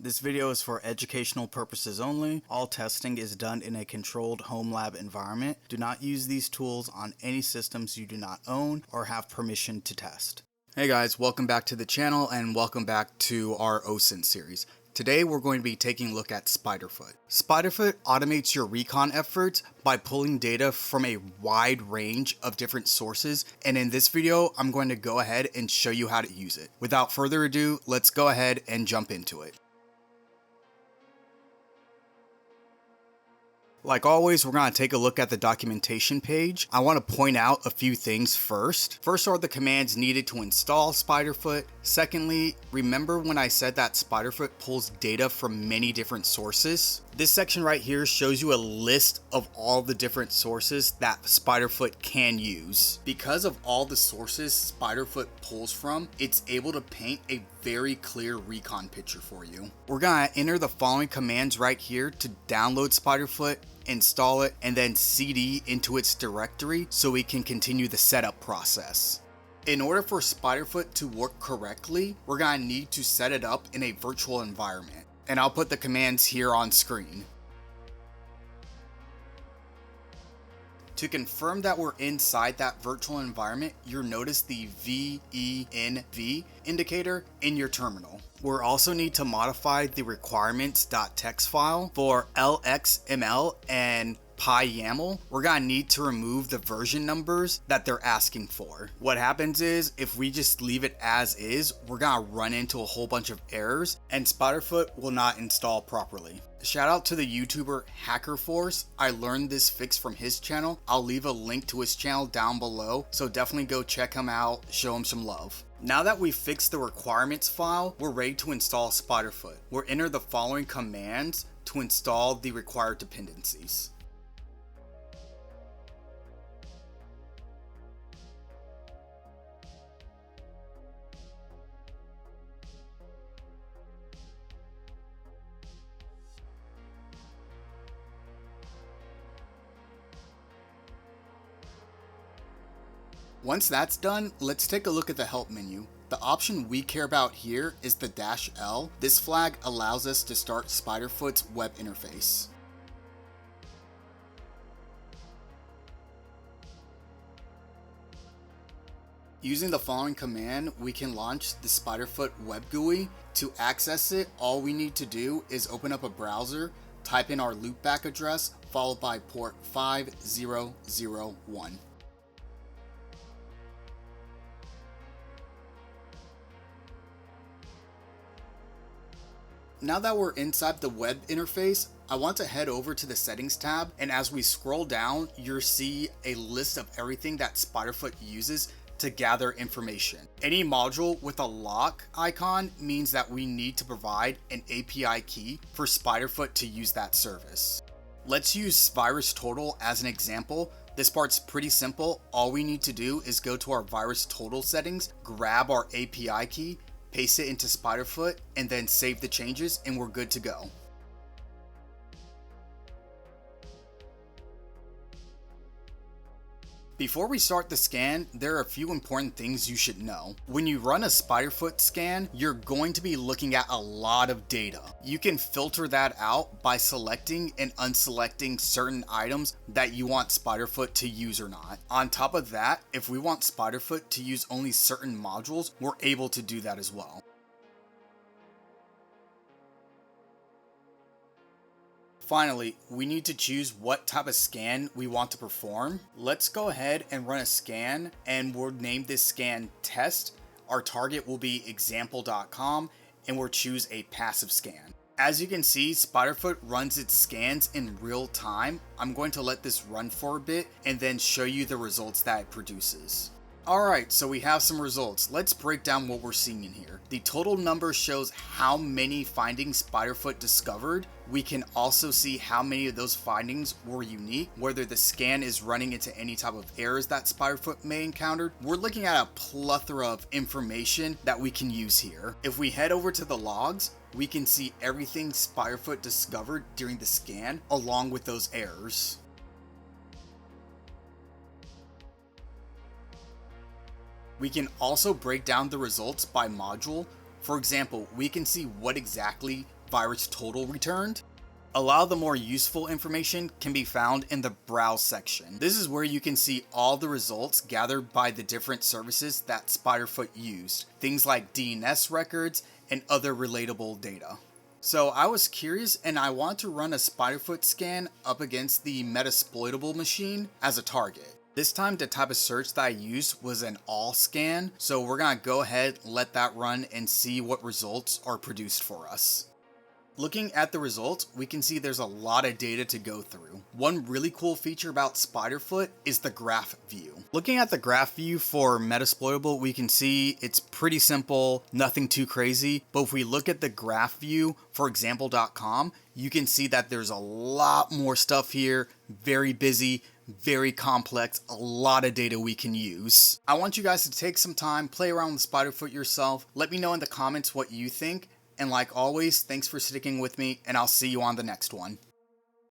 This video is for educational purposes only. All testing is done in a controlled home lab environment. Do not use these tools on any systems you do not own or have permission to test. Hey guys, welcome back to the channel and welcome back to our OSINT series. Today we're going to be taking a look at SpiderFoot. SpiderFoot automates your recon efforts by pulling data from a wide range of different sources, and in this video I'm going to go ahead and show you how to use it. Without further ado, let's go ahead and jump into it. Like always, we're going to take a look at the documentation page. I want to point out a few things first. First are the commands needed to install SpiderFoot. Secondly, remember when I said that SpiderFoot pulls data from many different sources? This section right here shows you a list of all the different sources that SpiderFoot can use. Because of all the sources SpiderFoot pulls from, it's able to paint a very clear recon picture for you. We're going to enter the following commands right here to download SpiderFoot, install it, and then cd into its directory so we can continue the setup process. In order for SpiderFoot to work correctly, we're going to need to set it up in a virtual environment. And I'll put the commands here on screen. To confirm that we're inside that virtual environment, you'll notice the VENV indicator in your terminal. We'll also need to modify the requirements.txt file for LXML and PyYAML. We're gonna need to remove the version numbers that they're asking for. What happens is, if we just leave it as is, we're gonna run into a whole bunch of errors and SpiderFoot will not install properly. Shout out to the YouTuber HackerForce. I learned this fix from his channel. I'll leave a link to his channel down below, so definitely go check him out, show him some love. Now that we've fixed the requirements file, we're ready to install SpiderFoot. We'll enter the following commands to install the required dependencies. Once that's done, let's take a look at the help menu. The option we care about here is the -L. This flag allows us to start SpiderFoot's web interface. Using the following command, we can launch the SpiderFoot web GUI. To access it, all we need to do is open up a browser, type in our loopback address, followed by port 5001. Now that we're inside the web interface, I want to head over to the settings tab, and as we scroll down, you'll see a list of everything that SpiderFoot uses to gather information. Any module with a lock icon means that we need to provide an API key for SpiderFoot to use that service. Let's use VirusTotal as an example. This part's pretty simple. All we need to do is go to our VirusTotal settings, grab our API key, paste it into SpiderFoot, and then save the changes, and we're good to go. Before we start the scan, there are a few important things you should know. When you run a SpiderFoot scan, you're going to be looking at a lot of data. You can filter that out by selecting and unselecting certain items that you want SpiderFoot to use or not. On top of that, if we want SpiderFoot to use only certain modules, we're able to do that as well. Finally, we need to choose what type of scan we want to perform. Let's go ahead and run a scan, and we'll name this scan test. Our target will be example.com, and we'll choose a passive scan. As you can see, SpiderFoot runs its scans in real time. I'm going to let this run for a bit and then show you the results that it produces. Alright, so we have some results. Let's break down what we're seeing in here. The total number shows how many findings SpiderFoot discovered. We can also see how many of those findings were unique, whether the scan is running into any type of errors that SpiderFoot may encounter. We're looking at a plethora of information that we can use here. If we head over to the logs, we can see everything SpiderFoot discovered during the scan, along with those errors. We can also break down the results by module. For example, we can see what exactly virus total returned. A lot of the more useful information can be found in the browse section. This is where you can see all the results gathered by the different services that SpiderFoot used, things like DNS records and other relatable data. So I was curious and I wanted to run a SpiderFoot scan up against the Metasploitable machine as a target. This time the type of search that I used was an all scan, so we're gonna go ahead, let that run and see what results are produced for us. Looking at the results, we can see there's a lot of data to go through. One really cool feature about SpiderFoot is the graph view. Looking at the graph view for Metasploitable, we can see it's pretty simple, nothing too crazy. But if we look at the graph view for example.com, you can see that there's a lot more stuff here, very busy, very complex, a lot of data we can use. I want you guys to take some time, play around with SpiderFoot yourself. Let me know in the comments what you think. And like always, thanks for sticking with me, and I'll see you on the next one.